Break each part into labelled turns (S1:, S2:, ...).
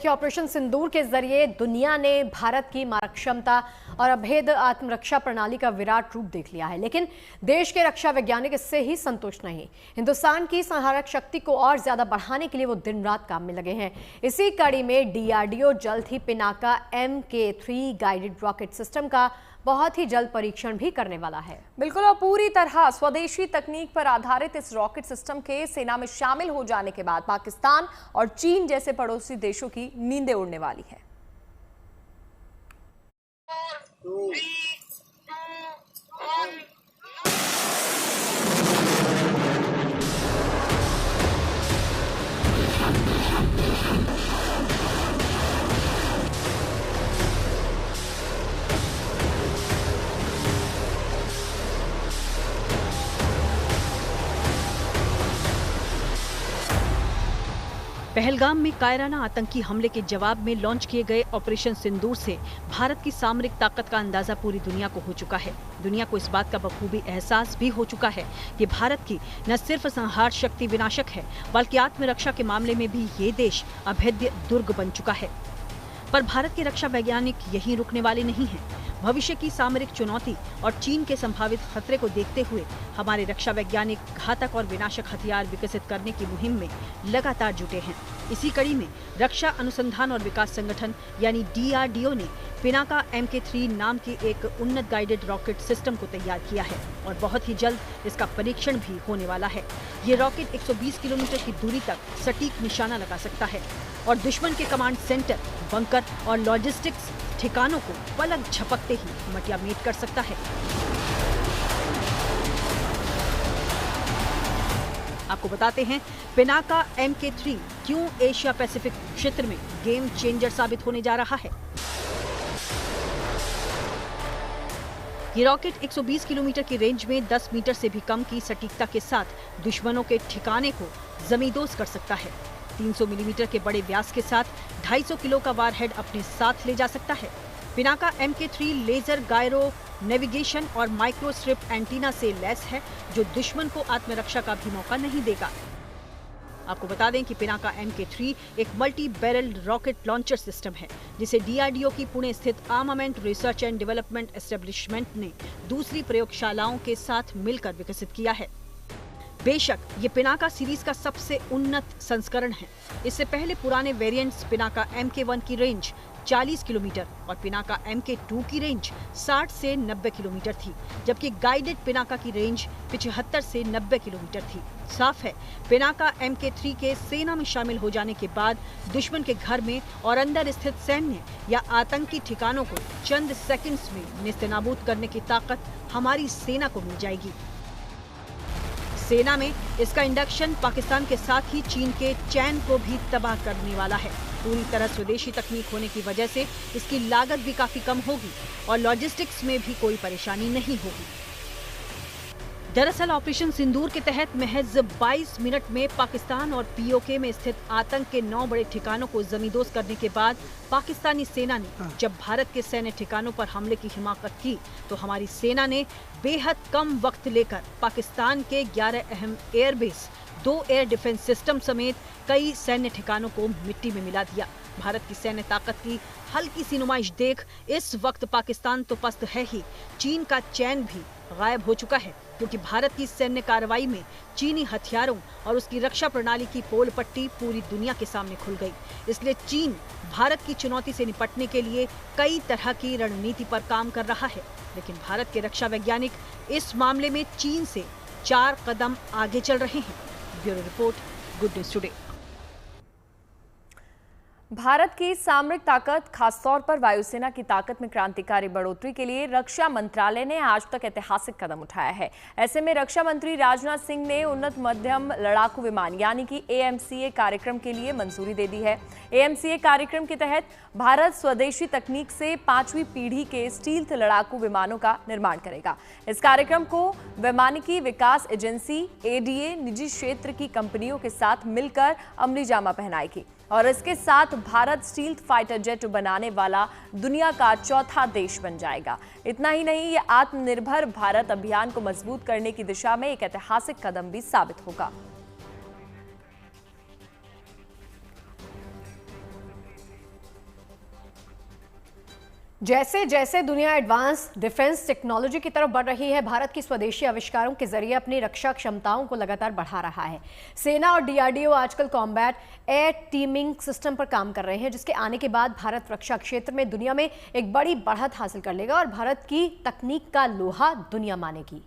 S1: देखिए, ऑपरेशन सिंदूर के जरिए दुनिया ने भारत की मारक क्षमता और अभेद आत्मरक्षा प्रणाली का विराट रूप देख लिया है। लेकिन देश के रक्षा वैज्ञानिक इससे ही संतुष्ट नहीं। हिंदुस्तान की संहारक शक्ति को और ज्यादा बढ़ाने के लिए वो दिन रात काम में लगे हैं। इसी कड़ी में डीआरडीओ जल्द ही Pinaka MK3 guided rocket system का बहुत ही जल्द परीक्षण भी करने वाला है।
S2: बिल्कुल, और पूरी तरह स्वदेशी तकनीक पर आधारित इस रॉकेट सिस्टम के सेना में शामिल हो जाने के बाद पाकिस्तान और चीन जैसे पड़ोसी देशों की नींदें उड़ने वाली है।
S3: पहलगाम में कायराना आतंकी हमले के जवाब में लॉन्च किए गए ऑपरेशन सिंदूर से भारत की सामरिक ताकत का अंदाजा पूरी दुनिया को हो चुका है। दुनिया को इस बात का बखूबी एहसास भी हो चुका है कि भारत की न सिर्फ संहार शक्ति विनाशक है, बल्कि आत्मरक्षा के मामले में भी ये देश अभेद्य दुर्ग बन चुका है। पर भारत के रक्षा वैज्ञानिक यहीं रुकने वाले नहीं हैं। भविष्य की सामरिक चुनौती और चीन के संभावित खतरे को देखते हुए हमारे रक्षा वैज्ञानिक घातक और विनाशक हथियार विकसित करने की मुहिम में लगातार जुटे हैं। इसी कड़ी में रक्षा अनुसंधान और विकास संगठन यानी DRDO ने पिनाका MK3 नाम की एक उन्नत गाइडेड रॉकेट सिस्टम को तैयार किया है और बहुत ही जल्द इसका परीक्षण भी होने वाला है। ये रॉकेट 120 किलोमीटर की दूरी तक सटीक निशाना लगा सकता है और दुश्मन के कमांड सेंटर, बंकर और लॉजिस्टिक्स ठिकानों को पलक झपकते ही मटिया-मेट कर सकता है। आपको बताते हैं पिनाका MK3 क्यों एशिया पैसिफिक क्षेत्र में गेम चेंजर साबित होने जा रहा है। ये रॉकेट 120 किलोमीटर की रेंज में 10 मीटर से भी कम की सटीकता के साथ दुश्मनों के ठिकाने को जमींदोज कर सकता है। 300 मिलीमीटर के बड़े व्यास के साथ 250 किलो का वारहेड अपने साथ ले जा सकता है। Pinaka MK3 laser gyro navigation और माइक्रोस्ट्रिप एंटीना से लैस है, जो दुश्मन को आत्मरक्षा का भी मौका नहीं देगा। आपको बता दें कि पिनाका MK3 एक multi barrel rocket launcher system है, जिसे DRDO की पुणे स्थित armament research and development establishment ने दूसरी प्रयोगशालाओं के साथ मिलकर विकसित किया है। बेशक ये पिनाका सीरीज का सबसे उन्नत संस्करण है। इससे पहले पुराने वेरिएंट्स पिनाका MK1 की रेंज 40 किलोमीटर और पिनाका MK2 की रेंज 60 से 90 किलोमीटर थी, जबकि गाइडेड पिनाका की रेंज 75 से 90 किलोमीटर थी। साफ है, पिनाका MK3 के सेना में शामिल हो जाने के बाद दुश्मन के घर में और अंदर स्थित सैन्य या आतंकी ठिकानों को चंद सेकंड्स में नेस्तनाबूद करने की ताकत हमारी सेना को मिल जाएगी। सेना में इसका इंडक्शन पाकिस्तान के साथ ही चीन के चैन को भी तबाह करने वाला है। पूरी तरह स्वदेशी तकनीक होने की वजह से इसकी लागत भी काफी कम होगी और लॉजिस्टिक्स में भी कोई परेशानी नहीं होगी। दरअसल ऑपरेशन सिंदूर के तहत महज 22 मिनट में पाकिस्तान और POK में स्थित आतंक के 9 बड़े ठिकानों को जमींदोज करने के बाद पाकिस्तानी सेना ने जब भारत के सैन्य ठिकानों पर हमले की हिमाकत की, तो हमारी सेना ने बेहद कम वक्त लेकर पाकिस्तान के 11 अहम एयरबेस, 2 एयर डिफेंस सिस्टम समेत कई सैन्य ठिकानों को मिट्टी में मिला दिया। भारत की सैन्य ताकत की हल्की सी नुमाइश देख इस वक्त पाकिस्तान तो पस्त है ही, चीन का चैन भी गायब हो चुका है, क्योंकि भारत की सैन्य कार्रवाई में चीनी हथियारों और उसकी रक्षा प्रणाली की पोल पट्टी पूरी दुनिया के सामने खुल गई। इसलिए चीन भारत की चुनौती से निपटने के लिए कई तरह की रणनीति पर काम कर रहा है, लेकिन भारत के रक्षा वैज्ञानिक इस मामले में चीन से 4 कदम आगे चल रहे हैं। Bureau report, good news today.
S2: Bharat की सामरिक ताकत, खासतौर पर वायुसेना की ताकत में क्रांतिकारी बढ़ोतरी के लिए रक्षा मंत्रालय ने आज तक ऐतिहासिक कदम उठाया है। ऐसे में रक्षा मंत्री राजनाथ सिंह ने उन्नत मध्यम लड़ाकू विमान यानी कि AMCA कार्यक्रम के लिए मंजूरी दे दी है। AMCA कार्यक्रम के तहत भारत स्वदेशी तकनीक से 5वीं पीढ़ी के स्टील्थ लड़ाकू विमानों का निर्माण करेगा। इस कार्यक्रम को वैमानिकी विकास एजेंसी ADA निजी क्षेत्र की कंपनियों के साथ मिलकर अमलीजामा पहनाएगी और इसके साथ भारत स्टील्थ फाइटर जेट बनाने वाला दुनिया का चौथा देश बन जाएगा। इतना ही नहीं, ये आत्मनिर्भर भारत अभियान को मजबूत करने की दिशा में एक ऐतिहासिक कदम भी साबित होगा।
S1: जैसे जैसे दुनिया एडवांस डिफेंस टेक्नोलॉजी की तरफ बढ़ रही है, भारत की स्वदेशी आविष्कारों के जरिए अपनी रक्षा क्षमताओं को लगातार बढ़ा रहा है। सेना और डीआरडीओ आजकल कॉम्बैट एयर टीमिंग सिस्टम पर काम कर रहे हैं, जिसके आने के बाद भारत रक्षा क्षेत्र में दुनिया में एक बड़ी बढ़त हासिल कर लेगा और भारत की तकनीक का लोहा दुनिया मानेगी।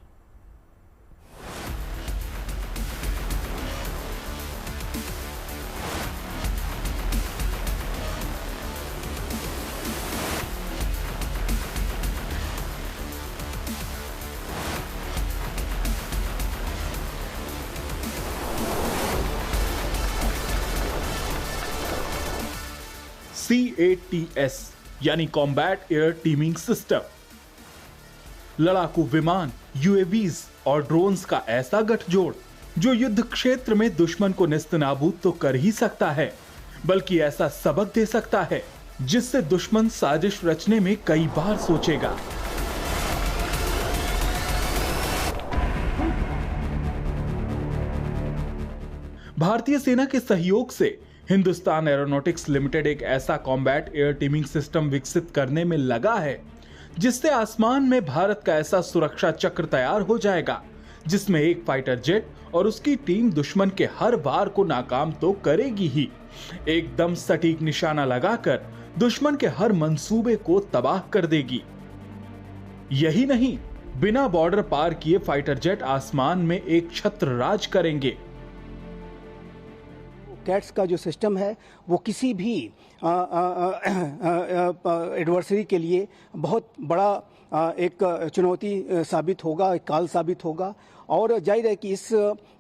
S4: CATS यानी कॉम्बैट एयर टीमिंग सिस्टम, लड़ाकू विमान, यूएवीज और ड्रोन्स का ऐसा गठजोड़ जो युद्ध क्षेत्र में दुश्मन को नेस्तनाबूद तो कर ही सकता है, बल्कि ऐसा सबक दे सकता है जिससे दुश्मन साजिश रचने में कई बार सोचेगा। भारतीय सेना के सहयोग से हिंदुस्तान एरोनॉटिक्स लिमिटेड एक ऐसा कॉम्बैट एयर टीमिंग सिस्टम विकसित करने में लगा है जिससे आसमान में भारत का ऐसा सुरक्षा चक्र तैयार हो जाएगा जिसमें एक फाइटर जेट और उसकी टीम दुश्मन के हर वार को नाकाम तो करेगी ही, एकदम सटीक निशाना लगाकर दुश्मन के हर मंसूबे को तबाह कर देगी। यही नहीं, बिना बॉर्डर पार किए फाइटर जेट आसमान में एक छत्र राज करेंगे।
S5: कैट्स का जो सिस्टम है वो किसी भी एडवर्सरी के लिए बहुत बड़ा एक चुनौती साबित होगा, एक काल साबित होगा। और जाहिर है कि इस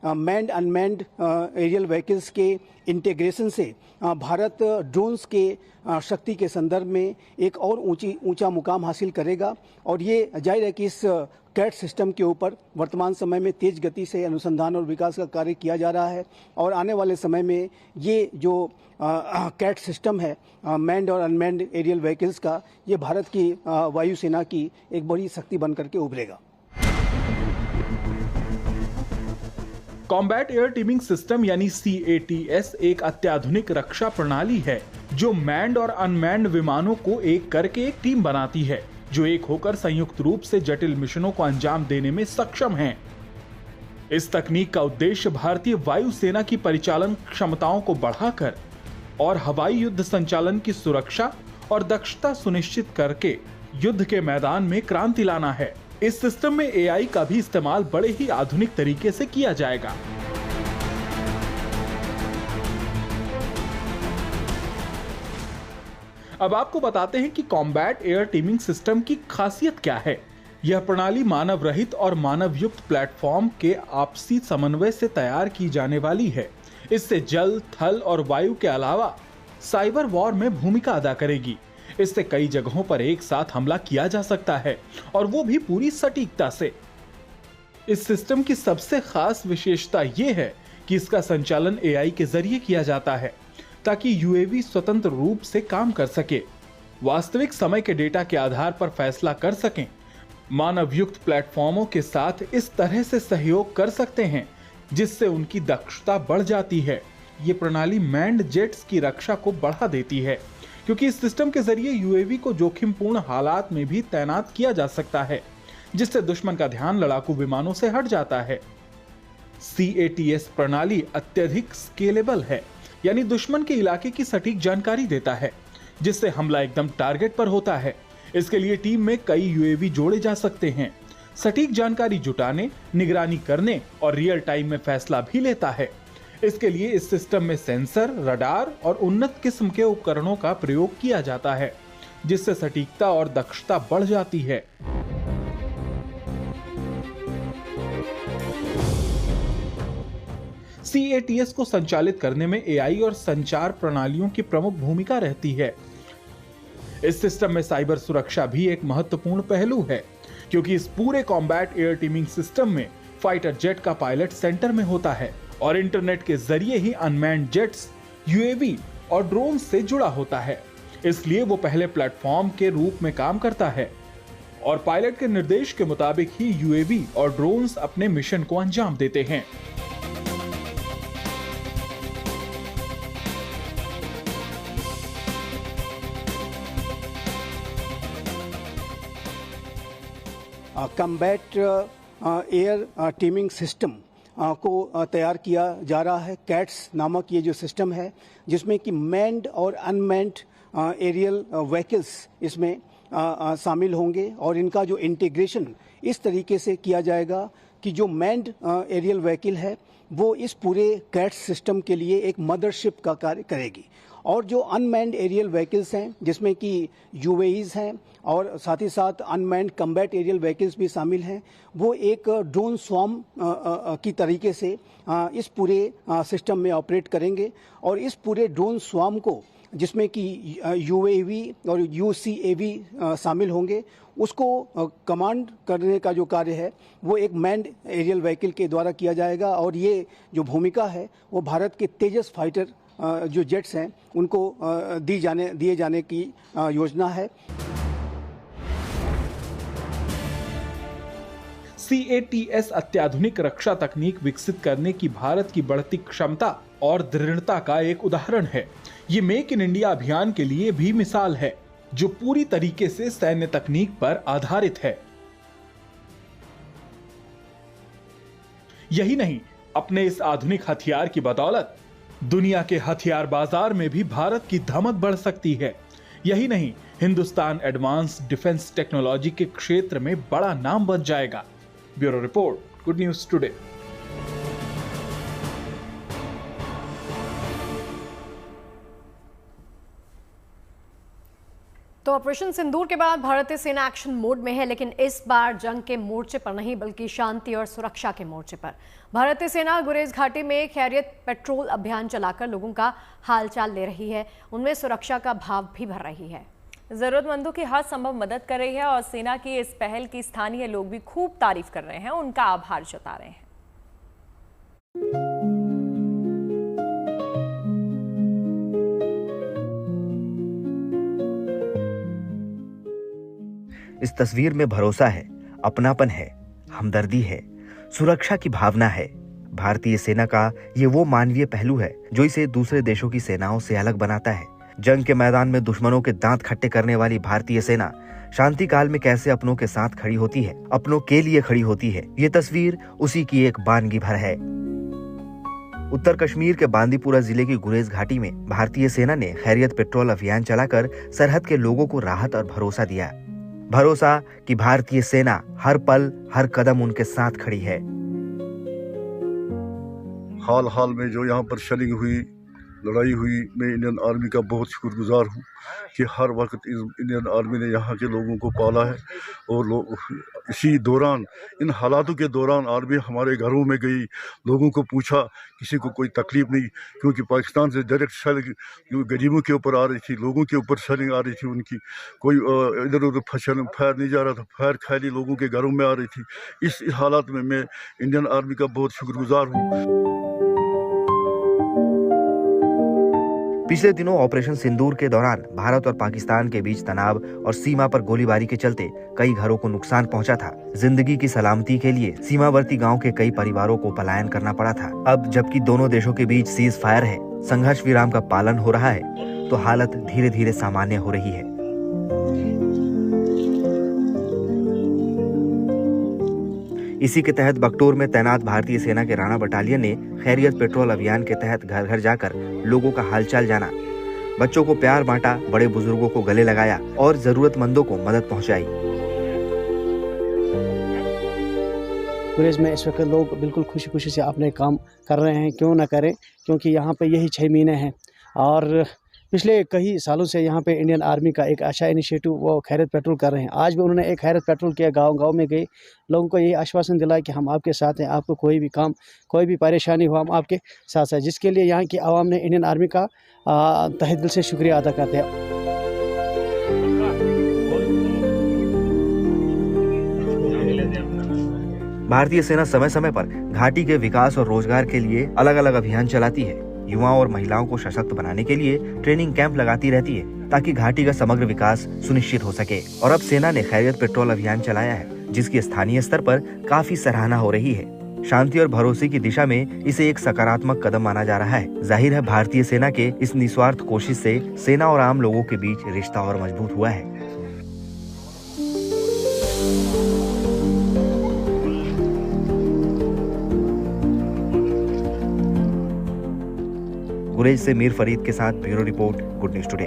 S5: मैन्ड अनमैन्ड एरियल व्हीकल्स के इंटीग्रेशन से भारत ड्रोन्स के शक्ति के संदर्भ में एक और ऊंचा मुकाम हासिल करेगा। और ये जाहिर है कि इस कैट सिस्टम के ऊपर वर्तमान समय में तेज गति से अनुसंधान और विकास का कार्य किया जा रहा है और आने वाले समय में ये जो कैट सिस्टम है मैन्ड और अनमैन्ड एरियल व्हीकल्स का, ये भारत की वायुसेना की एक बड़ी शक्ति बनकर के उभरेगा।
S4: कॉम्बैट एयर टीमिंग सिस्टम यानी CATS एक अत्याधुनिक रक्षा प्रणाली है जो मैन्ड और अनमैन्ड विमानों को एक करके एक टीम बनाती है जो एक होकर संयुक्त रूप से जटिल मिशनों को अंजाम देने में सक्षम हैं। इस तकनीक का उद्देश्य भारतीय वायुसेना की परिचालन क्षमताओं को बढ़ाकर और हवाई युद्ध संचालन की सुरक्षा और दक्षता सुनिश्चित करके युद्ध के मैदान में क्रांति लाना है। इस सिस्टम में AI का भी इस्तेमाल बड़े ही आधुनिक तरीके से किया जाएगा। अब आपको बताते हैं कि कॉम्बैट एयर टीमिंग सिस्टम की खासियत क्या है। यह प्रणाली मानव रहित और मानव युक्त प्लेटफॉर्म के आपसी समन्वय से तैयार की जाने वाली है। इससे जल, थल और वायु के अलावा साइबर वॉर में भूमिका अदा करेगी। इससे कई जगहों पर एक साथ हमला किया जा सकता है और वो भी पूरी सटीकता से। इस सिस्टम की सबसे खास विशेषता यह है कि इसका संचालन AI के जरिए किया जाता है ताकि UAV स्वतंत्र रूप से काम कर सके, वास्तविक समय के डेटा के आधार पर फैसला कर सकें, मानव युक्त प्लेटफॉर्मों के साथ इस तरह से सहयोग कर सकते हैं जिससे उनकी दक्षता बढ़ जाती है। ये प्रणाली मैन्ड जेट्स की रक्षा को बढ़ा देती है क्योंकि इस सिस्टम के जरिए UAV को जोखिमपूर्ण हालात में भी तैनात किया जा सकता है जिससे दुश्मन का ध्यान लड़ाकू विमानों से हट जाता है। CATS प्रणाली अत्यधिक स्केलेबल है यानी दुश्मन के इलाके की सटीक जानकारी देता है जिससे हमला एकदम टारगेट पर होता है। इसके लिए टीम में कई UAV जोड़े जा सकते हैं। सटीक जानकारी जुटाने, निगरानी करने और रियल टाइम में फैसला भी लेता है। इसके लिए इस सिस्टम में सेंसर, रडार और उन्नत किस्म के उपकरणों का प्रयोग किया जाता है जिससे सटीकता और दक्षता बढ़ जाती है। CATS को संचालित करने में AI और संचार प्रणालियों की प्रमुख भूमिका रहती है। इस सिस्टम में साइबर सुरक्षा भी एक महत्वपूर्ण पहलू है क्योंकि इस पूरे कॉम्बैट एयर टीमिंग सिस्टम में फाइटर जेट का पायलट सेंटर में होता है और इंटरनेट के जरिए ही अनमैन्ड जेट्स, UAV और ड्रोन से जुड़ा होता है। इसलिए वो पहले प्लेटफॉर्म के रूप में काम करता है और पायलट के निर्देश के मुताबिक ही UAV और ड्रोन्स अपने मिशन को अंजाम देते हैं।
S5: कम्बैट एयर टीमिंग सिस्टम को तैयार किया जा रहा है। कैट्स नामक ये जो सिस्टम है, जिसमें कि मैन्ड और अनमैन्ड एरियल व्हीकल्स इसमें शामिल होंगे और इनका जो इंटीग्रेशन इस तरीके से किया जाएगा कि जो मैन्ड एरियल व्हीकल है वो इस पूरे कैट्स सिस्टम के लिए एक मदरशिप का कार्य करेगी, और जो अनमैन्ड एरियल व्हीकल्स हैं जिसमें कि यूएईज हैं और साथ ही साथ अनमैन्ड कम्बैट एरियल व्हीकल्स भी शामिल हैं, वो एक ड्रोन स्वॉर्म की तरीके से इस पूरे सिस्टम में ऑपरेट करेंगे। और इस पूरे ड्रोन स्वॉर्म को, जिसमें कि यूएवी और यूसीएवी शामिल होंगे, उसको कमांड करने का जो कार्य है वो एक मैन्ड एरियल व्हीकल के द्वारा किया जाएगा। और ये जो भूमिका है वो भारत के तेजस फाइटर जो जेट्स हैं उनको दिए जाने की योजना है।
S4: CATS अत्याधुनिक रक्षा तकनीक विकसित करने की भारत की बढ़ती क्षमता और दृढ़ता का एक उदाहरण है। ये मेक इन इंडिया अभियान के लिए भी मिसाल है, जो पूरी तरीके से सैन्य तकनीक पर आधारित है। यही नहीं, अपने इस आधुनिक हथियार की बदौलत दुनिया के हथियार बाजार में भी भारत की धमक बढ़ सकती है। यही नहीं, हिंदुस्तान एडवांस डिफेंस टेक्नोलॉजी के क्षेत्र में बड़ा नाम बन जाएगा। Bureau report, good news today.
S1: तो ऑपरेशन सिंदूर के बाद भारतीय सेना एक्शन मोड में है, लेकिन इस बार जंग के मोर्चे पर नहीं बल्कि शांति और सुरक्षा के मोर्चे पर। भारतीय सेना गुरेज घाटी में खैरियत पेट्रोल अभियान चलाकर लोगों का हालचाल ले रही है, उनमें सुरक्षा का भाव भी भर रही है।
S2: जरूरतमंदों की हर संभव मदद कर रही है और सेना की इस पहल की स्थानीय लोग भी खूब तारीफ कर रहे हैं, उनका आभार जता रहे हैं।
S6: इस तस्वीर में भरोसा है, अपनापन है, हमदर्दी है, सुरक्षा की भावना है। भारतीय सेना का ये वो मानवीय पहलू है जो इसे दूसरे देशों की सेनाओं से अलग बनाता है। जंग के मैदान में दुश्मनों के दांत खट्टे करने वाली भारतीय सेना शांति काल में कैसे अपनों के साथ खड़ी होती है, अपनों के लिए खड़ी होती है, ये तस्वीर उसी की एक बानगी भर है। उत्तर कश्मीर के बांदीपुरा जिले की गुरेज घाटी में भारतीय सेना ने खैरियत पेट्रोल अभियान चलाकर सरहद के लोगों को राहत और भरोसा दिया। भरोसा कि भारतीय सेना हर पल हर कदम उनके साथ खड़ी है।
S7: हाल में जो यहाँ पर शेलिंग हुई, लड़ाई हुई, मैं इंडियन आर्मी का बहुत शुक्रगुजार हूँ कि हर वक्त इंडियन आर्मी ने यहाँ के लोगों को पाला है। और इसी दौरान, इन हालातों के दौरान आर्मी हमारे घरों में गई, लोगों को पूछा, किसी को कोई तकलीफ नहीं, क्योंकि पाकिस्तान से डायरेक्ट शेलिंग गरीबों के ऊपर आ रही थी, लोगों के ऊपर शेलिंग आ रही थी, उनकी कोई इधर उधर फायर नहीं जा रहा था, फायर खाली लोगों के घरों में आ रही थी। इस हालात में मैं इंडियन आर्मी का बहुत शुक्रगुजार हूँ।
S6: पिछले दिनों ऑपरेशन सिंदूर के दौरान भारत और पाकिस्तान के बीच तनाव और सीमा पर गोलीबारी के चलते कई घरों को नुकसान पहुंचा था। जिंदगी की सलामती के लिए सीमावर्ती गांव के कई परिवारों को पलायन करना पड़ा था। अब जबकि दोनों देशों के बीच सीज फायर है, संघर्ष विराम का पालन हो रहा है, तो हालत धीरे धीरे सामान्य हो रही है। इसी के तहत बगटोर में तैनात भारतीय सेना के राणा बटालियन ने खैरियत पेट्रोल अभियान के तहत घर घर जाकर लोगों का हालचाल जाना, बच्चों को प्यार बांटा, बड़े बुजुर्गों को गले लगाया और जरूरतमंदों को मदद पहुंचाई।
S8: गुरेज में इस वक्त लोग बिल्कुल खुशी खुशी से अपने काम कर रहे हैं, क्यों ना करें, क्योंकि यहाँ पे यही 6 महीने हैं और पिछले कई सालों से यहाँ पे इंडियन आर्मी का एक अच्छा इनिशिएटिव वो खैरियत पेट्रोल कर रहे हैं। आज भी उन्होंने एक खैरियत पेट्रोल किया, गांव में गए, लोगों को यही आश्वासन दिलाया कि हम आपके साथ हैं, आपको कोई भी काम, कोई भी परेशानी हो, हम आपके साथ हैं, जिसके लिए यहाँ की आवाम ने इंडियन आर्मी का तहे दिल से शुक्रिया अदा करते हैं।
S6: भारतीय सेना समय समय पर घाटी के विकास और रोजगार के लिए अलग अलग अभियान चलाती है। युवाओं और महिलाओं को सशक्त बनाने के लिए ट्रेनिंग कैंप लगाती रहती है ताकि घाटी का समग्र विकास सुनिश्चित हो सके। और अब सेना ने खैरियत पेट्रोल अभियान चलाया है, जिसकी स्थानीय स्तर पर काफी सराहना हो रही है। शांति और भरोसे की दिशा में इसे एक सकारात्मक कदम माना जा रहा है। जाहिर है भारतीय सेना के इस निस्वार्थ कोशिश से सेना और आम लोगों के बीच रिश्ता और मजबूत हुआ है। गुरेज से मीर फरीद के साथ bureau report, good news today.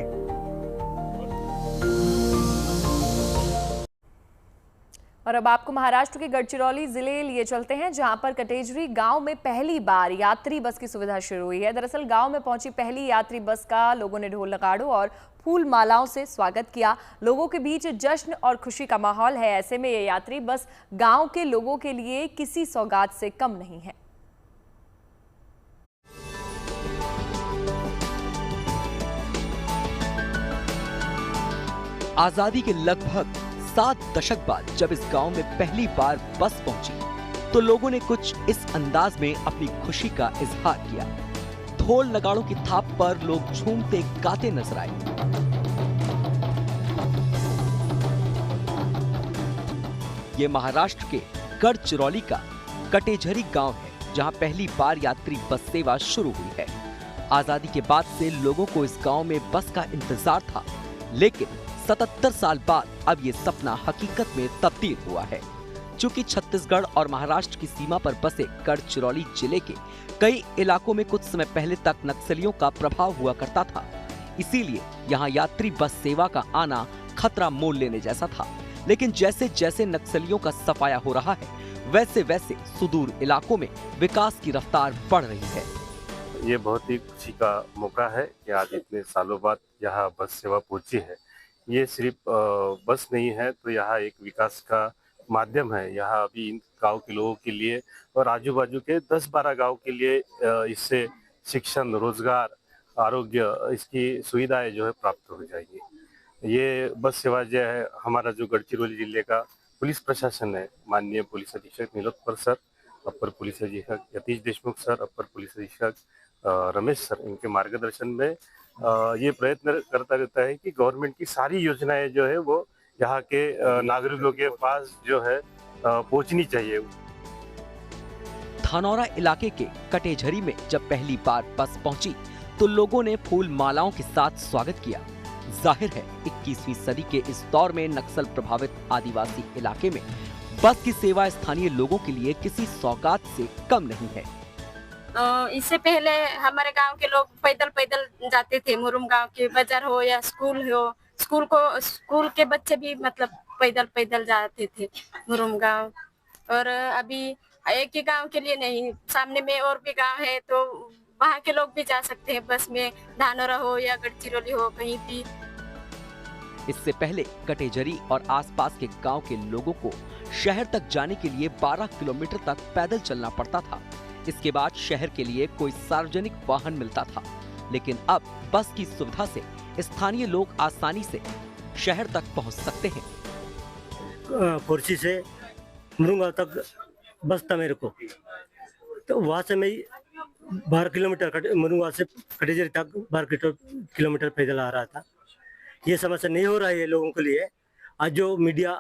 S2: और अब आपको महाराष्ट्र के गढ़चिरौली जिले लिए चलते हैं, जहां पर कटेजरी गांव में पहली बार यात्री बस की सुविधा शुरू हुई है। दरअसल गांव में पहुंची पहली यात्री बस का लोगों ने ढोल नगाड़ों और फूल मालाओं से स्वागत किया। लोगों के बीच जश्न और खुशी का माहौल है। ऐसे में ये यात्री बस गांव के लोगों के लिए किसी सौगात से कम नहीं है।
S9: आजादी के लगभग 7 दशक बाद जब इस गांव में पहली बार बस पहुंची तो लोगों ने कुछ इस अंदाज में अपनी खुशी का इजहार किया। ढोल नगाड़ों की थाप पर लोग झूमते गाते नजर आए। ये महाराष्ट्र के गढ़चिरौली का कटेझरी गांव है, जहां पहली बार यात्री बस सेवा शुरू हुई है। आजादी के बाद से लोगों को इस गांव में बस का इंतजार था, लेकिन 77 साल बाद अब ये सपना हकीकत में तब्दील हुआ है। चूंकि छत्तीसगढ़ और महाराष्ट्र की सीमा पर बसे गढ़चिरौली जिले के कई इलाकों में कुछ समय पहले तक नक्सलियों का प्रभाव हुआ करता था, इसीलिए यहाँ यात्री बस सेवा का आना खतरा मोल लेने जैसा था। लेकिन जैसे जैसे नक्सलियों का सफाया हो रहा है, वैसे वैसे सुदूर इलाकों में विकास की रफ्तार बढ़ रही है।
S10: ये बहुत ही खुशी का मौका है कि आज इतने सालों बाद यहाँ बस सेवा पहुंची है। ये सिर्फ बस नहीं है, तो यहाँ एक विकास का माध्यम है। यहाँ अभी इन गांव के लोगों के लिए और आजू बाजू के 10-12 गांव के लिए इससे शिक्षण, रोजगार, आरोग्य, इसकी सुविधाएं जो है प्राप्त हो जाएगी। ये बस सेवा जो है, हमारा जो गढ़चिरौली जिले का पुलिस प्रशासन है, माननीय पुलिस अधीक्षक नीलोत्पल सर, अपर पुलिस अधीक्षक यतीश देशमुख सर, अपर पुलिस अधीक्षक रमेश सर, इनके मार्गदर्शन में ये प्रयत्न करता रहता है कि गवर्नमेंट की सारी योजनाएं जो है वो यहाँ के नागरिकों के पास जो है पहुंचनी चाहिए।
S9: धानौरा इलाके के कटेझरी में जब पहली बार बस पहुंची तो लोगों ने फूल मालाओं के साथ स्वागत किया। जाहिर है 21वीं सदी के इस दौर में नक्सल प्रभावित आदिवासी इलाके में बस की सेवा स्थानीय लोगों के लिए किसी सौगात से कम नहीं है।
S11: इससे पहले हमारे गांव के लोग पैदल पैदल जाते थे। मुरुम गांव के बाजार हो या स्कूल हो, स्कूल के बच्चे भी मतलब पैदल पैदल जाते थे मुरुम गांव। और अभी एक ही गांव के लिए नहीं, सामने में और भी गांव है, तो वहाँ के लोग भी जा सकते हैं बस में, धानौरा हो या गढ़चिरौली हो, कहीं भी।
S9: इससे पहले कटेझरी और आसपास के गांव के लोगों को शहर तक जाने के लिए 12 किलोमीटर तक पैदल चलना पड़ता था। इसके बाद शहर के लिए कोई सार्वजनिक वाहन मिलता था, लेकिन अब बस की सुविधा से स्थानीय लोग आसानी से शहर तक पहुंच सकते हैं।
S12: कुर्सी से मुरुंगा तक बस था मेरे को, तो वहाँ से मैं 12 किलोमीटर मुरुंगा से कटेझरी तक 12 किलोमीटर पैदल आ रहा था। ये समस्या नहीं हो रहा है लोगों के लिए। आज जो मीडिया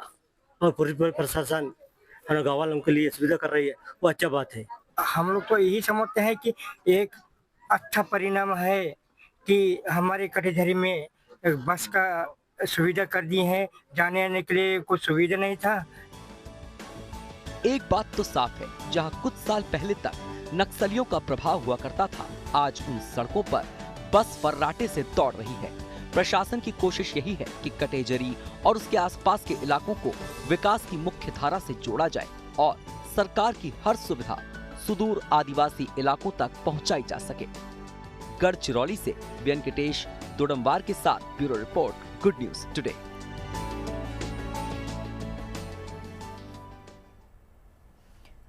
S12: और पुलिस प्रशासन हमारे गाँव वालों के लिए सुविधा कर रही है, वो अच्छा बात है।
S13: हम लोग तो यही समझते हैं कि एक अच्छा परिणाम है कि हमारे कटेझरी में बस का सुविधा कर दी है। जाने आने के लिए कुछ सुविधा नहीं था।
S9: एक बात तो साफ है, जहां कुछ साल पहले तक नक्सलियों का प्रभाव हुआ करता था, आज उन सड़कों पर बस फर्राटे से दौड़ रही है। प्रशासन की कोशिश यही है कि कटेझरी और उसके आसपास के इलाकों को विकास की मुख्य धारा से जोड़ा जाए और सरकार की हर सुविधा सुदूर आदिवासी इलाकों तक पहुंचाई जा सके। गढ़चिरौली से वेंकटेश दोडम्बार के साथ bureau report, good news today.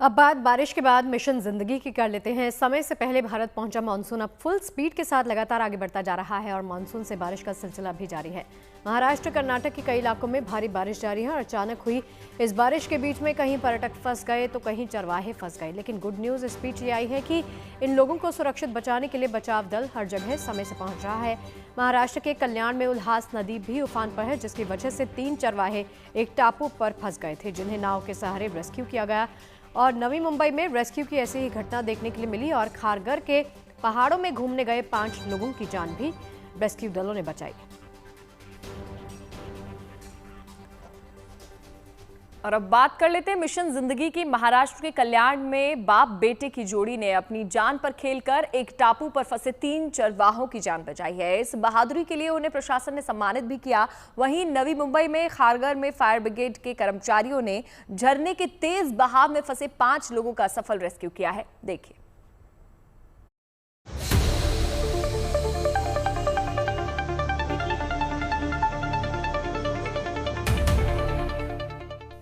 S1: अब बात बारिश के बाद मिशन जिंदगी की कर लेते हैं। समय से पहले भारत पहुंचा मानसून अब फुल स्पीड के साथ लगातार आगे बढ़ता जा रहा है और मानसून से बारिश का सिलसिला भी जारी है। महाराष्ट्र, कर्नाटक के कई इलाकों में भारी बारिश जारी है और अचानक हुई इस बारिश के बीच में कहीं पर्यटक फंस गए तो कहीं चरवाहे फंस गए। लेकिन गुड न्यूज इस बीच ये आई है कि इन लोगों को सुरक्षित बचाने के लिए बचाव दल हर जगह समय से पहुंच रहा है। महाराष्ट्र के कल्याण में उल्हास नदी भी उफान पर है, जिसकी वजह से 3 चरवाहे एक टापू पर फंस गए थे, जिन्हें नाव के सहारे रेस्क्यू किया गया। और नवी मुंबई में रेस्क्यू की ऐसी ही घटना देखने के लिए मिली और खारघर के पहाड़ों में घूमने गए 5 लोगों की जान भी रेस्क्यू दलों ने बचाई।
S2: और अब बात कर लेते हैं मिशन जिंदगी की। महाराष्ट्र के कल्याण में बाप बेटे की जोड़ी ने अपनी जान पर खेलकर एक टापू पर फंसे 3 चरवाहों की जान बचाई है। इस बहादुरी के लिए उन्हें प्रशासन ने सम्मानित भी किया। वहीं नवी मुंबई में खारघर में फायर ब्रिगेड के कर्मचारियों ने झरने के तेज बहाव में फंसे 5 लोगों का सफल रेस्क्यू किया है। देखिए।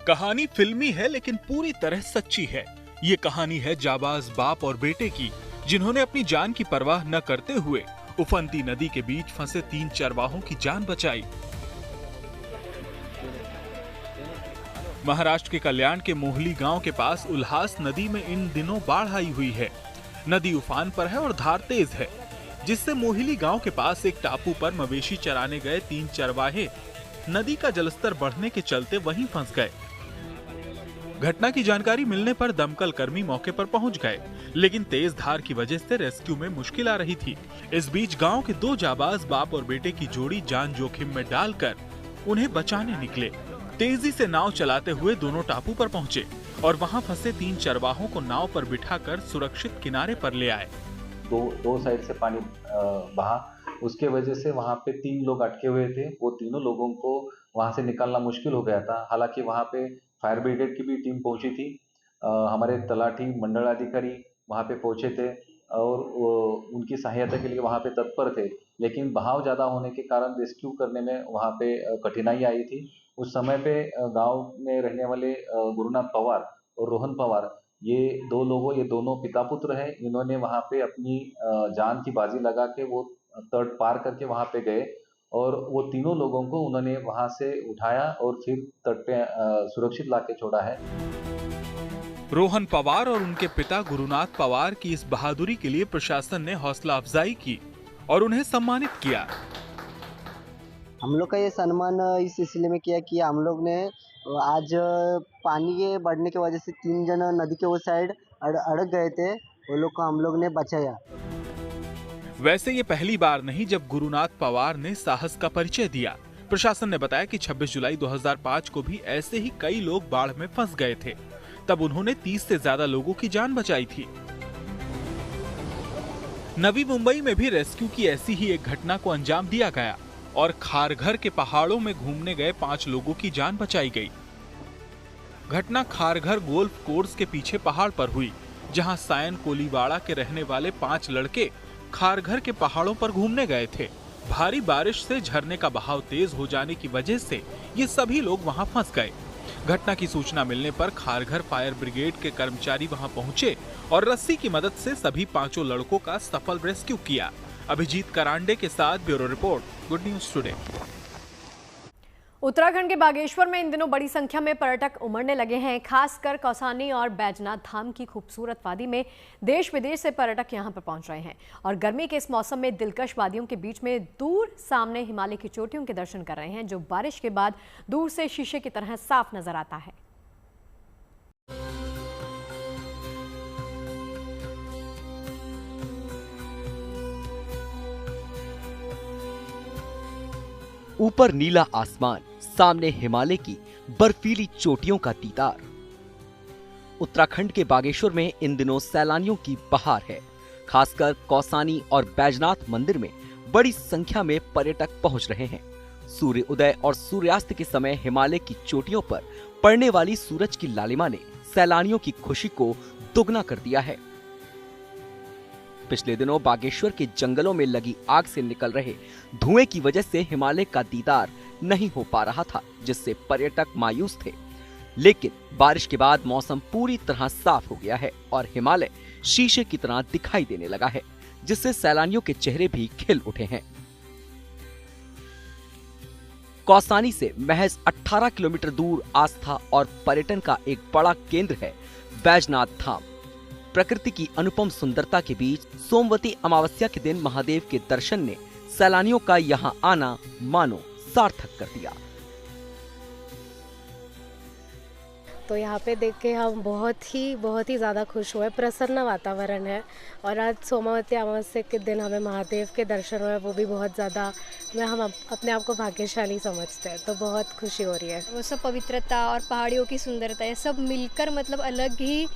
S4: कहानी फिल्मी है लेकिन पूरी तरह सच्ची है। ये कहानी है जाबाज बाप और बेटे की, जिन्होंने अपनी जान की परवाह न करते हुए उफनती नदी के बीच फंसे 3 चरवाहों की जान बचाई। महाराष्ट्र के कल्याण के मोहली गांव के पास उल्हास नदी में इन दिनों बाढ़ आई हुई है। नदी उफान पर है और धार तेज है, जिससे मोहली गांव के पास एक टापू पर मवेशी चराने गए 3 चरवाहे नदी का जलस्तर बढ़ने के चलते वहीं फंस गए। घटना की जानकारी मिलने पर दमकल कर्मी मौके पर पहुंच गए, लेकिन तेज धार की वजह से रेस्क्यू में मुश्किल आ रही थी। इस बीच गांव के 2 जाबाज बाप और बेटे की जोड़ी जान जोखिम में डालकर उन्हें बचाने निकले। तेजी से नाव चलाते हुए दोनों टापू पर पहुंचे और वहां फंसे 3 चरवाहों को नाव पर बिठाकर सुरक्षित किनारे पर ले आए।
S14: दो साइड से पानी बहा, उसके वजह से वहां पे 3 लोग अटके हुए थे। वो तीनों लोगों को वहां से निकालना मुश्किल हो गया था। हालांकि वहां पे फायर ब्रिगेड की भी टीम पहुंची थी। हमारे तलाठी मंडलाधिकारी वहां पे पहुंचे थे और उनकी सहायता के लिए वहां पे तत्पर थे, लेकिन बहाव ज्यादा होने के कारण रेस्क्यू करने में वहां पे कठिनाई आई थी। उस समय पे गांव में रहने वाले गुरुनाथ पवार और रोहन पवार, ये 2 लोगों, ये दोनों पिता पुत्र हैं। इन्होंने वहां पे अपनी जान की बाजी लगा के वो तट पार करके वहां पे गए और वो तीनों लोगों को उन्होंने वहां से उठाया और फिर तट पे सुरक्षित लाके छोड़ा है।
S4: रोहन पवार और उनके पिता गुरुनाथ पवार की इस बहादुरी के लिए प्रशासन ने हौसला अफजाई की और उन्हें सम्मानित किया।
S15: हम लोग का ये सम्मान इस सिलसिले में किया कि हम लोग ने आज पानी के बढ़ने की वजह से 3 जन नदी के वो साइड अड़क गए थे, वो लोग को हम लोग ने बचाया।
S4: वैसे ये पहली बार नहीं जब गुरुनाथ पवार ने साहस का परिचय दिया। प्रशासन ने बताया कि 26 जुलाई 2005 को भी ऐसे ही कई लोग बाढ़ में फंस गए थे। तब उन्होंने 30 से ज्यादा लोगों की जान बचाई थी। नवी मुंबई में भी रेस्क्यू की ऐसी ही एक घटना को अंजाम दिया गया और खारघर के पहाड़ों में घूमने गए 5 लोगों की जान बचाई गई। घटना खारघर गोल्फ कोर्स के पीछे पहाड़ पर हुई, जहां सायन कोलीवाड़ा के रहने वाले 5 लड़के खारघर के पहाड़ों पर घूमने गए थे। भारी बारिश से झरने का बहाव तेज हो जाने की वजह से ये सभी लोग वहां फंस गए। घटना की सूचना मिलने पर खारघर फायर ब्रिगेड के कर्मचारी वहां पहुंचे और रस्सी की मदद से सभी 5 लड़कों का सफल रेस्क्यू किया। अभिजीत करांडे के साथ bureau report, good news today.
S1: Uttarakhand के बागेश्वर में इन दिनों बड़ी संख्या में पर्यटक उमड़ने लगे हैं। खासकर कौसानी और बैजनाथ धाम की खूबसूरत वादी में देश विदेश से पर्यटक यहां पर पहुंच रहे हैं और गर्मी के इस मौसम में दिलकश वादियों के बीच में दूर सामने हिमालय की चोटियों के दर्शन कर रहे हैं, जो बारिश के बाद दूर से शीशे की तरह साफ नजर आता है।
S9: ऊपर नीला आसमान, सामने हिमालय की बर्फीली चोटियों का दीदार। उत्तराखंड के बागेश्वर में इन दिनों सैलानियों की बहार है। खासकर कौसानी और बैजनाथ मंदिर में बड़ी संख्या में पर्यटक पहुंच रहे हैं। सूर्य उदय और सूर्यास्त के समय हिमालय की चोटियों पर पड़ने वाली सूरज की लालिमा ने सैलानियों की खुशी को दुगना कर दिया है। पिछले दिनों बागेश्वर के जंगलों में लगी आग से निकल रहे धुएं की वजह से हिमालय का दीदार नहीं हो पा रहा था, जिससे पर्यटक मायूस थे। लेकिन बारिश के बाद मौसम पूरी तरह साफ हो गया है और हिमालय शीशे की तरह दिखाई देने लगा है, जिससे सैलानियों के चेहरे भी खिल उठे हैं। कौसानी से महज 18 किलोमीटर दूर आस्था और पर्यटन का एक बड़ा केंद्र है बैजनाथ धाम। प्रकृति की अनुपम सुंदरता के बीच सोमवती अमावस्या के दिन महादेव के दर्शन ने सैलानियों का यहाँ आना मानो सार्थक कर दिया।
S16: तो यहाँ पे देख के हम बहुत ही ज़्यादा खुश हुए। प्रसन्न वातावरण है और आज सोमावती अमावस्या के दिन हमें महादेव के दर्शन हुए, वो भी बहुत ज़्यादा हम अपने आप को भाग्यशाली समझते हैं, तो बहुत खुशी हो रही है।
S17: वो सब पवित्रता और पहाड़ियों की सुंदरता ये सब मिलकर मतलब अलग ही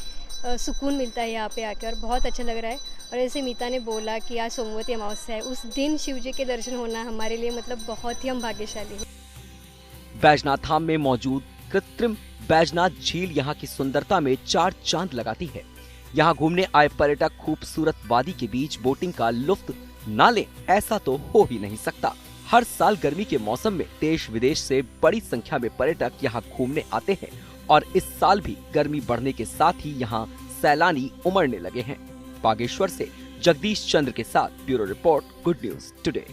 S17: सुकून मिलता है यहाँ पे आके और बहुत अच्छा लग रहा है। और जैसे मीता ने बोला कि आज सोमवती अमावस्या है, उस दिन शिव जी के दर्शन होना हमारे लिए मतलब बहुत ही हम भाग्यशाली हैं।
S9: बैजनाथ धाम में मौजूद कृत्रिम बैजनाथ झील यहाँ की सुंदरता में 4 चांद लगाती है। यहाँ घूमने आए पर्यटक खूबसूरत वादी के बीच बोटिंग का लुत्फ ना लें, ऐसा तो हो ही नहीं सकता। हर साल गर्मी के मौसम में देश विदेश से बड़ी संख्या में पर्यटक यहाँ घूमने आते हैं और इस साल भी गर्मी बढ़ने के साथ ही यहाँ सैलानी उमड़ने लगे हैं। बागेश्वर से जगदीश चंद्र के साथ bureau report, good news today.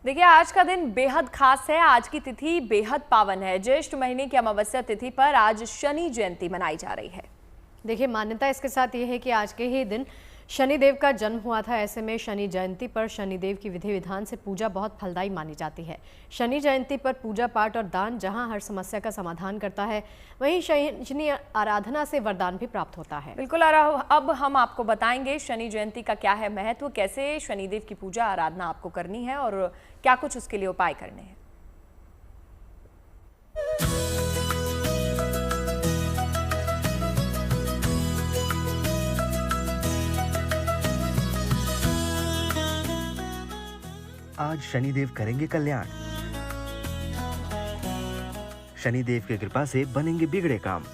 S2: देखिए, आज का दिन बेहद खास है। आज की तिथि बेहद पावन है। ज्येष्ठ महीने की अमावस्या तिथि पर आज शनि जयंती मनाई जा रही है।
S1: देखिए, मान्यता इसके साथ ये है कि आज के ही दिन शनिदेव का जन्म हुआ था। ऐसे में शनि जयंती पर शनिदेव की विधि विधान से पूजा बहुत फलदायी मानी जाती है। शनि जयंती पर पूजा पाठ और दान जहां हर समस्या का समाधान करता है, वहीं शनि आराधना से वरदान भी प्राप्त होता है।
S2: बिल्कुल, अब हम आपको बताएंगे शनि जयंती का क्या है महत्व, कैसे शनिदेव की पूजा आराधना आपको करनी है और क्या कुछ उसके लिए उपाय करने हैं।
S6: आज शनिदेव करेंगे कल्याण। शनिदेव की कृपा से बनेंगे बिगड़े काम।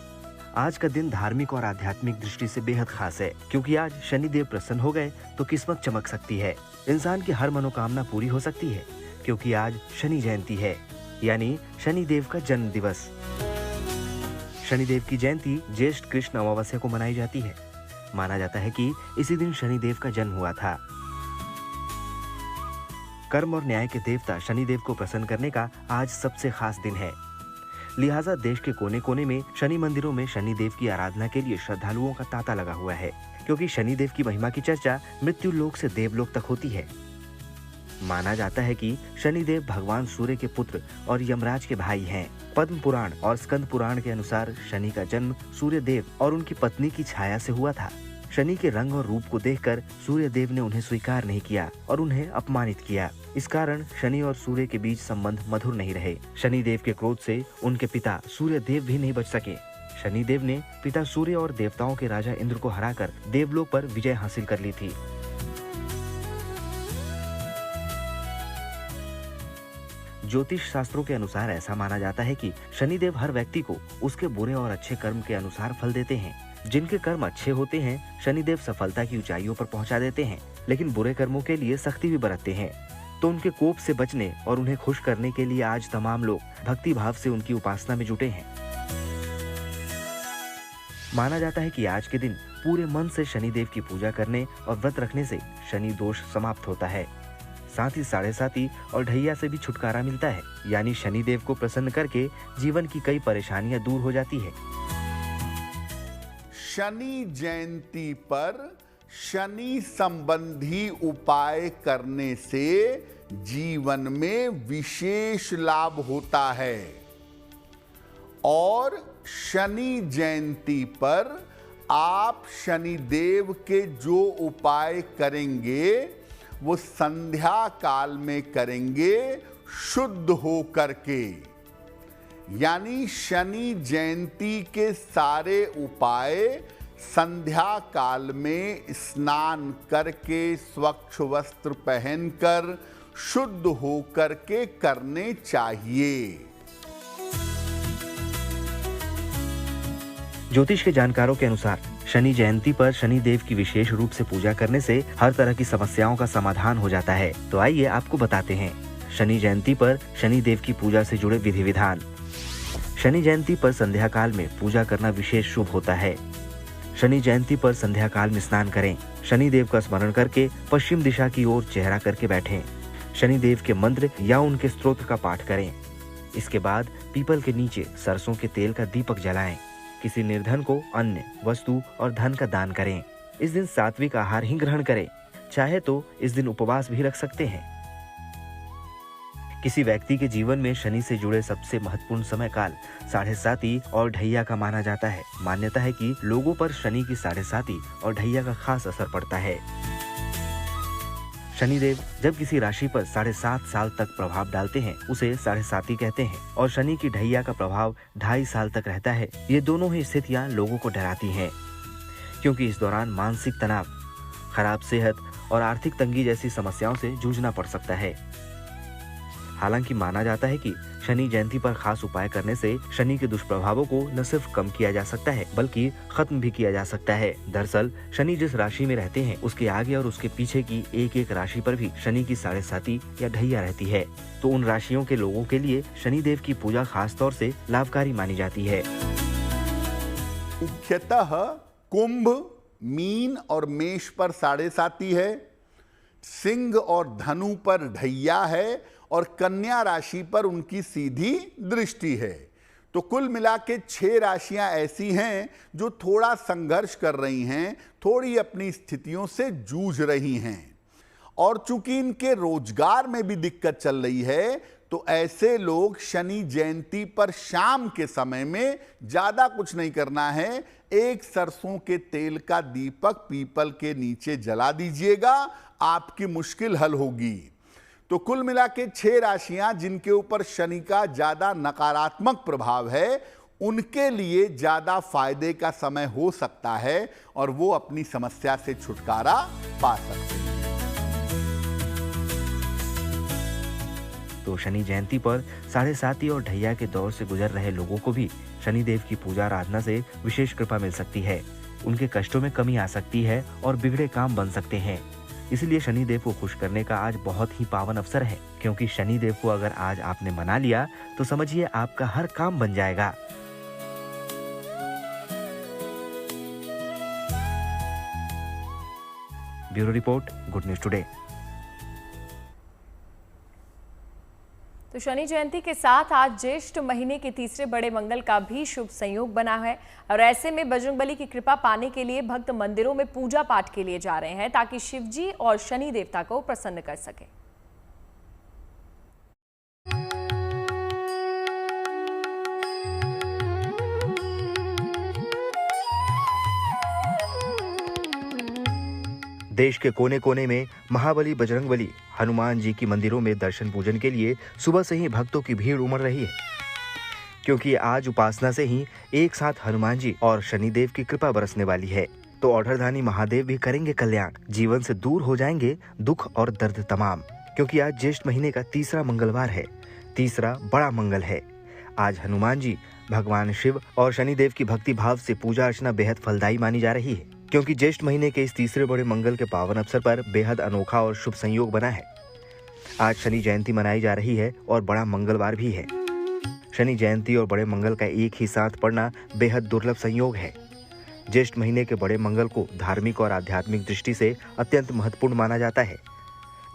S6: आज का दिन धार्मिक और आध्यात्मिक दृष्टि से बेहद खास है, क्योंकि आज शनिदेव प्रसन्न हो गए तो किस्मत चमक सकती है। इंसान की हर मनोकामना पूरी हो सकती है, क्योंकि आज शनि जयंती है, यानी शनिदेव का जन्म दिवस। शनिदेव की जयंती ज्येष्ठ कृष्ण अमावस्या को मनाई जाती है। माना जाता है कि इसी दिन शनिदेव का जन्म हुआ था। कर्म और न्याय के देवता शनिदेव को प्रसन्न करने का आज सबसे खास दिन है। लिहाजा देश के कोने कोने में शनि मंदिरों में शनिदेव की आराधना के लिए श्रद्धालुओं का तांता लगा हुआ है, क्योंकि शनिदेव की महिमा की चर्चा मृत्यु लोक से देवलोक तक होती है। माना जाता है कि शनिदेव भगवान सूर्य के पुत्र और यमराज के भाई हैं। पद्म पुराण और स्कंद पुराण के अनुसार शनि का जन्म सूर्य देव और उनकी पत्नी की छाया से हुआ था। शनि के रंग और रूप को देखकर सूर्य देव ने उन्हें स्वीकार नहीं किया और उन्हें अपमानित किया। इस कारण शनि और सूर्य के बीच संबंध मधुर नहीं रहे। शनि देव के क्रोध से उनके पिता सूर्य देव भी नहीं बच सके। शनि देव ने पिता सूर्य और देवताओं के राजा इंद्र को हराकर देवलोक पर विजय हासिल कर ली थी। ज्योतिष शास्त्रों के अनुसार ऐसा माना जाता है कि शनिदेव हर व्यक्ति को उसके बुरे और अच्छे कर्म के अनुसार फल देते हैं। जिनके कर्म अच्छे होते हैं, शनिदेव सफलता की ऊंचाइयों पर पहुंचा देते हैं, लेकिन बुरे कर्मों के लिए सख्ती भी बरतते हैं। तो उनके कोप से बचने और उन्हें खुश करने के लिए आज तमाम लोग भक्ति भाव से उनकी उपासना में जुटे हैं। माना जाता है कि आज के दिन पूरे मन से शनिदेव की पूजा करने और व्रत रखने से शनि दोष समाप्त होता है। साथ ही साढ़े साती और ढैया से भी छुटकारा मिलता है, यानी शनिदेव को प्रसन्न करके जीवन की कई परेशानियां दूर हो जाती है।
S18: शनि जयंती पर शनि संबंधी उपाय करने से जीवन में विशेष लाभ होता है और शनि जयंती पर आप शनिदेव के जो उपाय करेंगे वो संध्या काल में करेंगे शुद्ध हो करके। यानी शनि जयंती के सारे उपाय संध्या काल में स्नान करके स्वच्छ वस्त्र पहनकर शुद्ध होकर के करने चाहिए।
S6: ज्योतिष के जानकारों के अनुसार शनि जयंती पर शनि देव की विशेष रूप से पूजा करने से हर तरह की समस्याओं का समाधान हो जाता है। तो आइए आपको बताते हैं शनि जयंती पर शनि देव की पूजा से जुड़े विधि विधान। शनि जयंती पर संध्या काल में पूजा करना विशेष शुभ होता है। शनि जयंती पर संध्या काल में स्नान करें। शनि देव का स्मरण करके पश्चिम दिशा की ओर चेहरा करके बैठें। शनि देव के मंत्र या उनके स्तोत्र का पाठ करें। इसके बाद पीपल के नीचे सरसों के तेल का दीपक जलाएं। किसी निर्धन को अन्न, वस्तु और धन का दान करें। इस दिन सात्विक आहार ही ग्रहण करें। चाहे तो इस दिन उपवास भी रख सकते हैं। किसी व्यक्ति के जीवन में शनि से जुड़े सबसे महत्वपूर्ण समय काल 7.5 और ढैया का माना जाता है। मान्यता है कि लोगों पर शनि की 7.5 और ढैया का खास असर पड़ता है। शनिदेव जब किसी राशि पर 7.5 साल तक प्रभाव डालते हैं उसे 7.5 कहते हैं और शनि की ढैया का प्रभाव 2.5 साल तक रहता है। ये दोनों ही स्थितियां लोगों को डराती हैं, क्योंकि इस दौरान मानसिक तनाव, खराब सेहत और आर्थिक तंगी जैसी समस्याओं से जूझना पड़ सकता है। हालांकि माना जाता है कि शनि जयंती पर खास उपाय करने से शनि के दुष्प्रभावों को न सिर्फ कम किया जा सकता है बल्कि खत्म भी किया जा सकता है। दरअसल शनि जिस राशि में रहते हैं उसके आगे और उसके पीछे की एक एक राशि पर भी शनि की 7.5 या ढैया रहती है। तो उन राशियों के लोगों के लिए शनिदेव की पूजा खास तौर से लाभकारी मानी जाती है।
S18: मुख्यतः कुंभ, मीन और मेष पर 7.5 है, सिंह और धनु पर ढैया है और कन्या राशि पर उनकी सीधी दृष्टि है। तो कुल मिला के 6 राशियां ऐसी हैं जो थोड़ा संघर्ष कर रही हैं, थोड़ी अपनी स्थितियों से जूझ रही हैं। और चूंकि इनके रोजगार में भी दिक्कत चल रही है तो ऐसे लोग शनि जयंती पर शाम के समय में ज्यादा कुछ नहीं करना है, एक सरसों के तेल का दीपक पीपल के नीचे जला दीजिएगा, आपकी मुश्किल हल होगी। तो कुल मिला के 6 राशियां जिनके ऊपर शनि का ज्यादा नकारात्मक प्रभाव है उनके लिए ज्यादा फायदे का समय हो सकता है और वो अपनी समस्या से छुटकारा पा सकते हैं।
S6: तो शनि जयंती पर 7.5 और ढैया के दौर से गुजर रहे लोगों को भी शनिदेव की पूजा आराधना से विशेष कृपा मिल सकती है। उनके कष्टों में कमी आ सकती है और बिगड़े काम बन सकते हैं। इसलिए शनिदेव को खुश करने का आज बहुत ही पावन अवसर है, क्योंकि शनिदेव को अगर आज आपने मना लिया तो समझिए आपका हर काम बन जाएगा। Bureau report, good news today.
S2: तो शनि जयंती के साथ आज ज्येष्ठ महीने के तीसरे बड़े मंगल का भी शुभ संयोग बना है और ऐसे में बजरंगबली की कृपा पाने के लिए भक्त मंदिरों में पूजा पाठ के लिए जा रहे हैं ताकि शिव जी और शनि देवता को प्रसन्न कर सके।
S6: देश के कोने कोने में महाबली बजरंगबली हनुमान जी की मंदिरों में दर्शन पूजन के लिए सुबह से ही भक्तों की भीड़ उमड़ रही है, क्योंकि आज उपासना से ही एक साथ हनुमान जी और शनिदेव की कृपा बरसने वाली है। तो ऑर्डरधानी महादेव भी करेंगे कल्याण, जीवन से दूर हो जाएंगे दुख और दर्द तमाम, क्योंकि आज ज्येष्ठ महीने का तीसरा मंगलवार है, तीसरा बड़ा मंगल है। आज हनुमान जी, भगवान शिव और शनिदेव की भक्ति भाव से पूजा अर्चना बेहद फलदायी मानी जा रही है, क्योंकि ज्येष्ठ महीने के इस तीसरे बड़े मंगल के पावन अवसर पर बेहद अनोखा और शुभ संयोग बना है। आज शनि जयंती मनाई जा रही है और बड़ा मंगलवार भी है। शनि जयंती और बड़े मंगल का एक ही साथ पड़ना बेहद दुर्लभ संयोग है। ज्येष्ठ महीने के बड़े मंगल को धार्मिक और आध्यात्मिक दृष्टि से अत्यंत महत्वपूर्ण माना जाता है,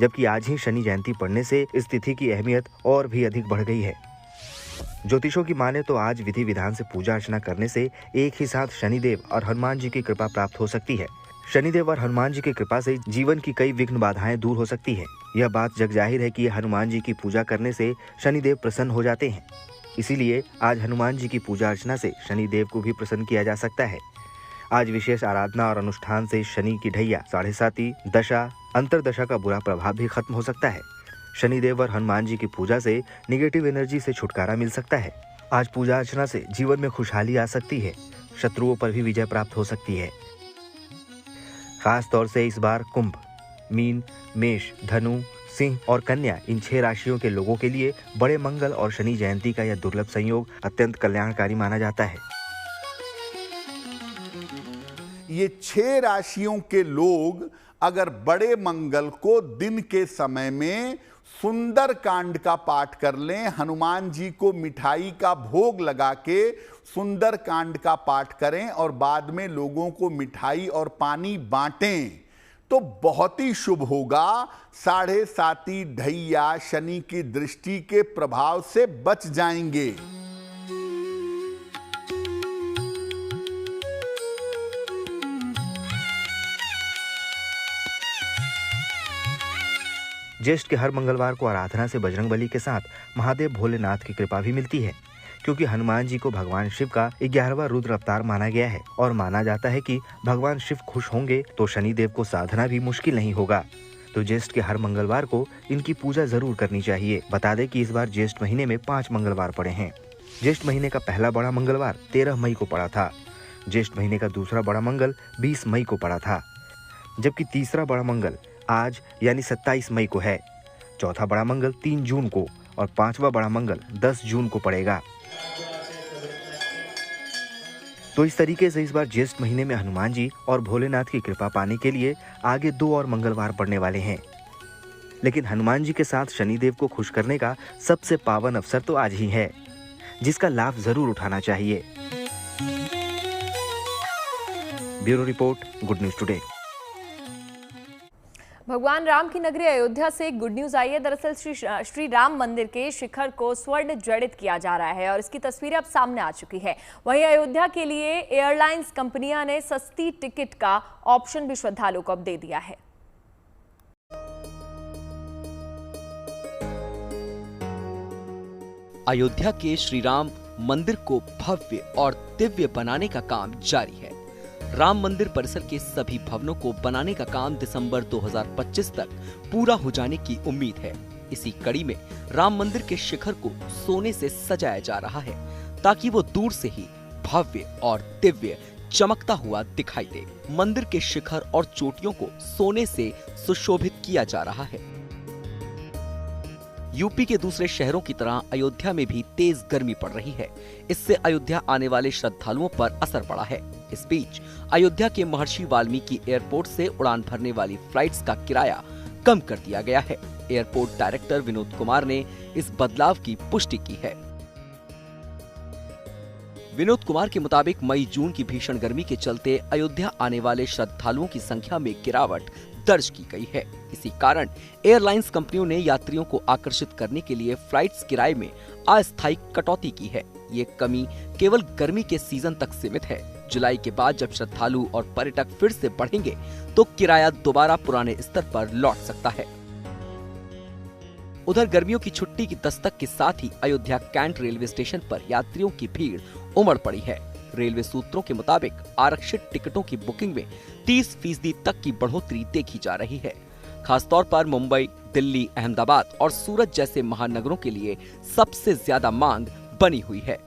S6: जबकि आज ही शनि जयंती पड़ने से इस तिथि की अहमियत और भी अधिक बढ़ गई है। ज्योतिषों की माने तो आज विधि विधान से पूजा अर्चना करने से एक ही साथ शनिदेव और हनुमान जी की कृपा प्राप्त हो सकती है। शनिदेव और हनुमान जी की कृपा से जीवन की कई विघ्न बाधाएं दूर हो सकती है। यह बात जग जाहिर है कि हनुमान जी की पूजा करने से शनिदेव प्रसन्न हो जाते हैं। इसीलिए आज हनुमान जी की पूजा अर्चना से शनिदेव को भी प्रसन्न किया जा सकता है। आज विशेष आराधना और अनुष्ठान से शनि की ढैया, 7.5 दशा, अंतरदशा का बुरा प्रभाव भी खत्म हो सकता है। शनिदेव और हनुमान जी की पूजा से निगेटिव एनर्जी से छुटकारा मिल सकता है। आज पूजा अर्चना से जीवन में खुशहाली आ सकती है, शत्रुओं पर भी विजय प्राप्त हो सकती है। खास तौर से इस बार कुंभ, मीन, मेष, धनु, सिंह और कन्या इन 6 राशियों के लोगों के लिए बड़े मंगल और शनि जयंती का यह दुर्लभ संयोग अत्यंत कल्याणकारी माना जाता है।
S18: ये 6 राशियों के लोग अगर बड़े मंगल को दिन के समय में सुंदर कांड का पाठ कर लें, हनुमान जी को मिठाई का भोग लगा के सुंदर कांड का पाठ करें और बाद में लोगों को मिठाई और पानी बांटें तो बहुत ही शुभ होगा। 7.5 ढैया शनि की दृष्टि के प्रभाव से बच जाएंगे।
S6: ज्येष्ठ के हर मंगलवार को आराधना से बजरंगबली के साथ महादेव भोलेनाथ की कृपा भी मिलती है, क्योंकि हनुमान जी को भगवान शिव का 11वां रुद्र अवतार माना गया है और माना जाता है कि भगवान शिव खुश होंगे तो शनिदेव को साधना भी मुश्किल नहीं होगा। तो ज्येष्ठ के हर मंगलवार को इनकी पूजा जरूर करनी चाहिए। बता दें कि इस बार ज्येष्ठ महीने में 5 मंगलवार पड़े हैं। ज्येष्ठ महीने का पहला बड़ा मंगलवार 13 मई को पड़ा था। ज्येष्ठ महीने का दूसरा बड़ा मंगल 20 मई को पड़ा था, जबकि तीसरा बड़ा मंगल आज यानी 27 मई को है। चौथा बड़ा मंगल 3 जून को और 5वां बड़ा मंगल 10 जून को पड़ेगा। तो इस तरीके से इस बार ज्येष्ठ महीने में हनुमान जी और भोलेनाथ की कृपा पाने के लिए आगे 2 और मंगलवार पड़ने वाले हैं। लेकिन हनुमान जी के साथ शनिदेव को खुश करने का सबसे पावन अवसर तो आज ही है, जिसका लाभ जरूर उठाना चाहिए। Bureau report, good news today.
S2: भगवान राम की नगरी अयोध्या से एक गुड न्यूज आई है। दरअसल श्री राम मंदिर के शिखर को स्वर्ण जड़ित किया जा रहा है और इसकी तस्वीरें अब सामने आ चुकी है। वहीं अयोध्या के लिए एयरलाइंस कंपनियां ने सस्ती टिकट का ऑप्शन भी श्रद्धालुओं को अब दे दिया है।
S9: अयोध्या के श्री राम मंदिर को भव्य और दिव्य बनाने का काम जारी है। राम मंदिर परिसर के सभी भवनों को बनाने का काम दिसंबर 2025 तक पूरा हो जाने की उम्मीद है। इसी कड़ी में राम मंदिर के शिखर को सोने से सजाया जा रहा है ताकि वो दूर से ही भव्य और दिव्य चमकता हुआ दिखाई दे। मंदिर के शिखर और चोटियों को सोने से सुशोभित किया जा रहा है। यूपी के दूसरे शहरों की तरह अयोध्या में भी तेज गर्मी पड़ रही है। इससे अयोध्या आने वाले श्रद्धालुओं पर असर पड़ा है। इस बीच अयोध्या के महर्षि वाल्मीकि एयरपोर्ट से उड़ान भरने वाली फ्लाइट्स का किराया कम कर दिया गया है। एयरपोर्ट डायरेक्टर विनोद कुमार ने इस बदलाव की पुष्टि की है। विनोद कुमार के मुताबिक मई जून की भीषण गर्मी के चलते अयोध्या आने वाले श्रद्धालुओं की संख्या में गिरावट दर्ज की गई है। इसी कारण एयरलाइंस कंपनियों ने यात्रियों को आकर्षित करने के लिए फ्लाइट्स किराए में अस्थायी कटौती की है। ये कमी केवल गर्मी के सीजन तक सीमित है। जुलाई के बाद जब श्रद्धालु और पर्यटक फिर से बढ़ेंगे तो किराया दोबारा पुराने स्तर पर लौट सकता है। उधर गर्मियों की छुट्टी की दस्तक के साथ ही अयोध्या कैंट रेलवे स्टेशन पर यात्रियों की भीड़ उमड़ पड़ी है। रेलवे सूत्रों के मुताबिक आरक्षित टिकटों की बुकिंग में 30% तक की बढ़ोतरी देखी जा रही है। खासतौर पर मुंबई, दिल्ली, अहमदाबाद और सूरत जैसे महानगरों के लिए सबसे ज्यादा मांग बनी हुई है।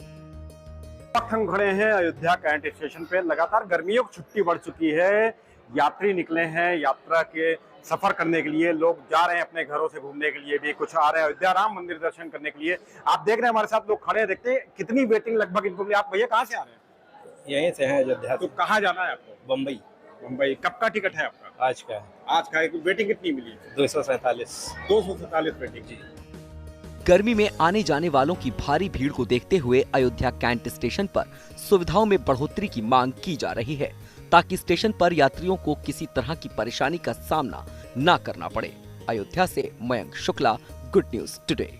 S19: हम खड़े हैं अयोध्या कैंट स्टेशन पे। लगातार गर्मियों की छुट्टी बढ़ चुकी है। यात्री निकले हैं यात्रा के सफर करने के लिए। लोग जा रहे हैं अपने घरों से घूमने के लिए भी, कुछ आ रहे हैं अयोध्या राम मंदिर दर्शन करने के लिए। आप देख रहे हैं हमारे साथ लोग खड़े हैं, देखते हैं कितनी वेटिंग लगभग इनको। आप भैया कहाँ से आ रहे हैं?
S20: यहीं से हैं अयोध्या।
S19: तो कहाँ जाना है आपको?
S20: बम्बई।
S19: मुंबई। कब का टिकट है आपका?
S20: आज का।
S19: आज का। वेटिंग कितनी मिली?
S20: 247
S19: वेटिंग जी।
S9: गर्मी में आने जाने वालों की भारी भीड़ को देखते हुए अयोध्या कैंट स्टेशन पर सुविधाओं में बढ़ोतरी की मांग की जा रही है ताकि स्टेशन पर यात्रियों को किसी तरह की परेशानी का सामना न करना पड़े। अयोध्या से Mayank Shukla, good news today.